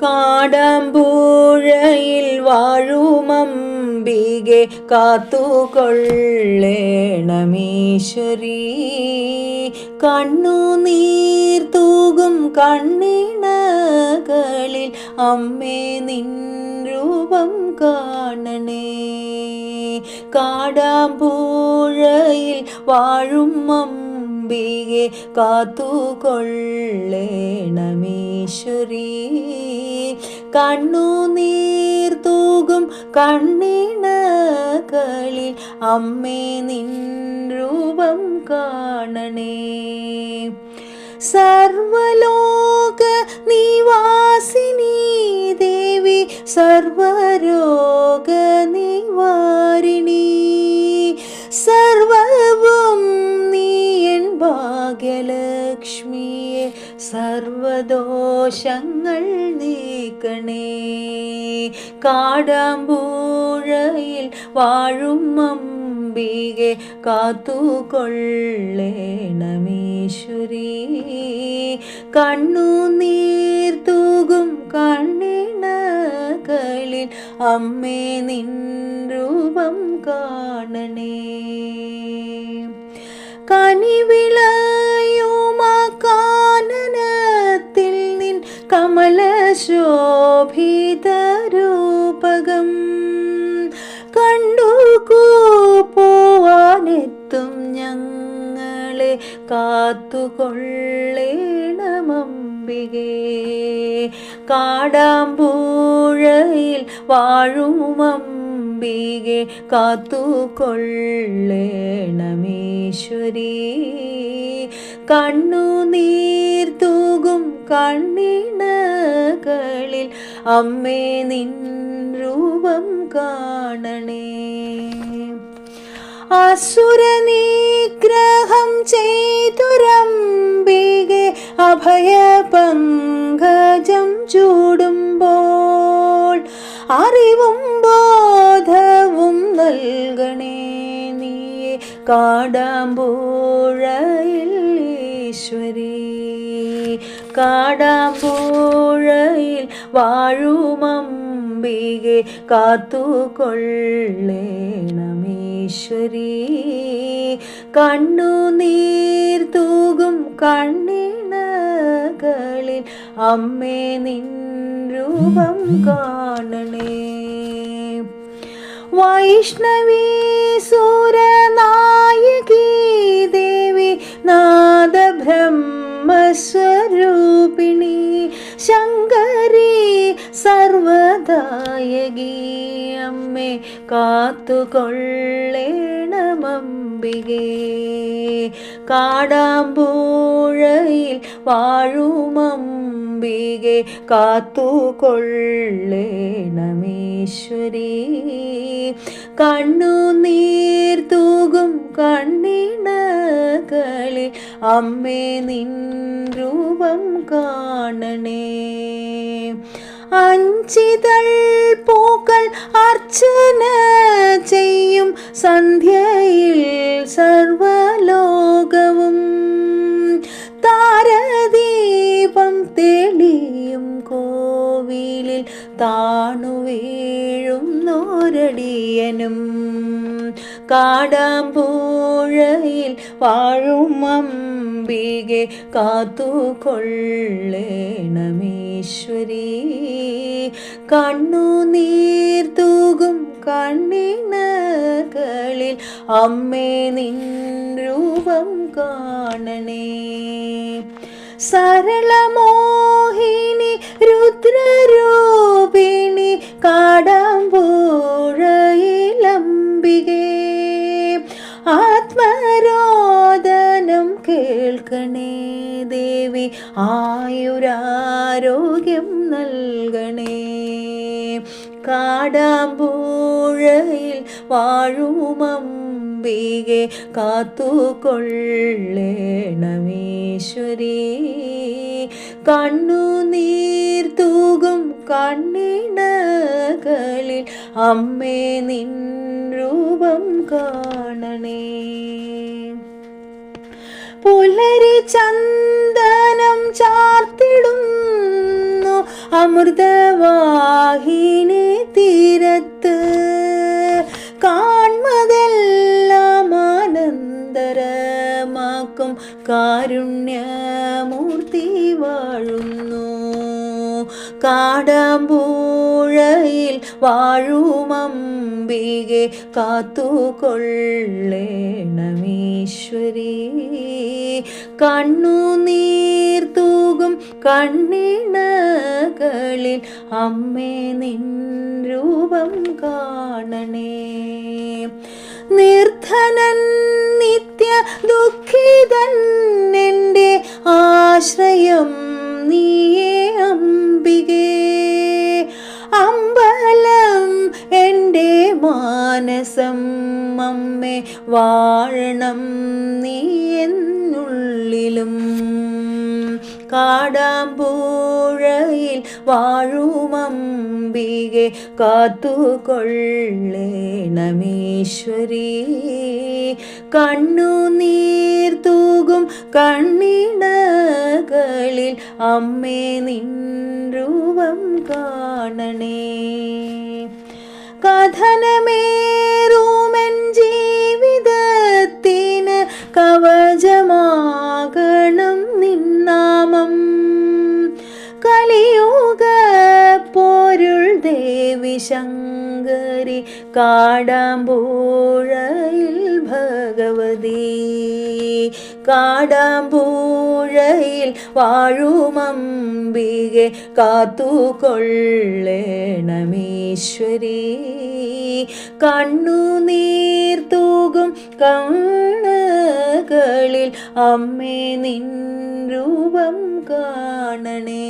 കാടാമ്പൂഴയിൽ വാഴുമംബികെ കാത്തുകൊള്ളേണമീശ്വരീ. കണ്ണുനീർ തൂകും കണ്ണിണകളിൽ അമ്മേ നിൻ രൂപം കാണണേ. കാടാമ്പൂഴയിൽ വാഴും അംബികെ കാത്തുകൊള്ളേണമീശ്വരീ. കണ്ണുനീർ തൂകും കണ്ണിണകളിൽ അമ്മേ നിൻ രൂപം കാണണേ. സർവലോക നിവാസിനി ദേവി സർവരോഗ നിവാരിണി. സർവവും നീ എൻ ഭാഗ്യലക്ഷ്മിയെ സർവദോഷങ്ങൾ നീക്കണേ. കാടാമ്പൂഴയിൽ വാഴും അംബികെ കാത്തുകൊള്ളേണമീശ്വരീ. കണ്ണുനീർ തൂകും കണ്ണിണകളിൽ അമ്മേ നിൻ രൂപം കാണണേ. കനിവിളയുമാകാനനത്തിൽ നിൻ കമലശോഭിതരൂപകം കണ്ടു കൂപ്പുവാനെത്തും ഞങ്ങളെ കാത്തുകൊള്ളേണമംബികേ. കാടാമ്പൂഴയിൽ വാഴും അംബികെ കാത്തുകൊള്ളേണമീശ്വരീ. കണ്ണുനീർ തൂകും കണ്ണിണകളിൽ അമ്മേ നിൻ രൂപം കാണണേ. അസുരനിഗ്രഹം ചെയ്തുരംബികെ അഭയപങ്കജം ചൂടുമ്പോൾ അറിവും ബോധവും നൽകണേ നീയെ കാടാമ്പൂഴയിൽ ഈശ്വരീ. കാടാമ്പൂഴയിൽ വാഴും അംബികെ കാത്തുകൊള്ളേണമീശ്വരീ. കണ്ണുനീർ തൂകും കണ്ണിണകളിൽ അമ്മേ നിൻ രൂപം കാണണേ. വൈഷ്ണവീ സുരനായകീ ദേവി നാദബ്രഹ്മസ്വരൂപിണി ശങ്കരീ സർവദായകീ അമ്മേ കാത്തുകൊള്ളേണമംബികേ. കാടാമ്പൂഴയിൽ വാഴും അംബികെ കാത്തുകൊള്ളേണമീശ്വരീ. കണ്ണുനീർ തൂകും കണ്ണിണകളിൽ അമ്മേ നിൻ രൂപം കാണണേ. അഞ്ചിതൾ പൂക്കൾ അർച്ചന ചെയ്യും സന്ധ്യയിൽ സർവലോകവും താരദീപം തെളിയും കോവിലിൽ താണു വീഴുന്നോരടിയനും. കാടാമ്പൂഴയിൽ വാഴും അംബികെ കാത്തുകൊള്ളേണമീശ്വരീ. കണ്ണുനീർ തൂകും കണ്ണിണകളിൽ അമ്മേ നിൻ രൂപം കാണണേ. സരളമോഹിനി രുദ്രരൂപിണി കാടാമ്പൂഴയിലംബികേ. ആത്മരോദനം കേൾക്കണേ ദേവി ആയുരാരോഗ്യം നൽകണേ. കാടാമ്പൂഴയിൽ വാഴും അംബികെ കാത്തുകൊള്ളേണമീശ്വരീ. കണ്ണുനീർ തൂകും കണ്ണിണകളിൽ അമ്മേ നിൻ രൂപം കാണണേ. പുലരി ചന്ദനം ചാർത്തിടും അമൃതവാഹിനി തീരത്ത് കാൺമതെല്ലാം ആനന്ദരമാക്കും കാരുണ്യമൂർത്തി വാഴുന്നു. കാടാമ്പൂഴയിൽ വാഴുമംബികെ കാത്തുകൊള്ളേണമീശ്വരി. കണ്ണുനീർ തൂകും കണ്ണിണകളിൽ അമ്മേ നിൻ രൂപം കാണണേ. നിർധനൻ നിത്യ ദുഃഖിതൻ എൻ്റെ ആശ്രയം നീയേ അംബികേ. അമ്പലം എൻ്റെ മാനസം അമ്മേ വാഴണം നീ എന്നുള്ളിലും. കാടാമ്പൂഴയിൽ വാഴുമംബികെ കാത്തുകൊള്ളേണമീശ്വരി. കണ്ണുനീർ തൂകും കണ്ണിണകളിൽ അമ്മേ നിൻ രൂപം കാണണേ. കഥനമേറുമെൻ ജീവിതത്തിന് കവചമാകണം നിന്നാമം. കലിയുഗ പോരുൾ ദേവി ശങ്കരി കാടാമ്പൂഴയിൽ ഭഗവതി. കാടാമ്പൂഴയിൽ വാഴുമംബികെ കാത്തുകൊള്ളേണമീശ്വരി. കണ്ണുനീർ തൂകും കണ്ണുകളിൽ അമ്മേ നിൻ രൂപം കാണണേ.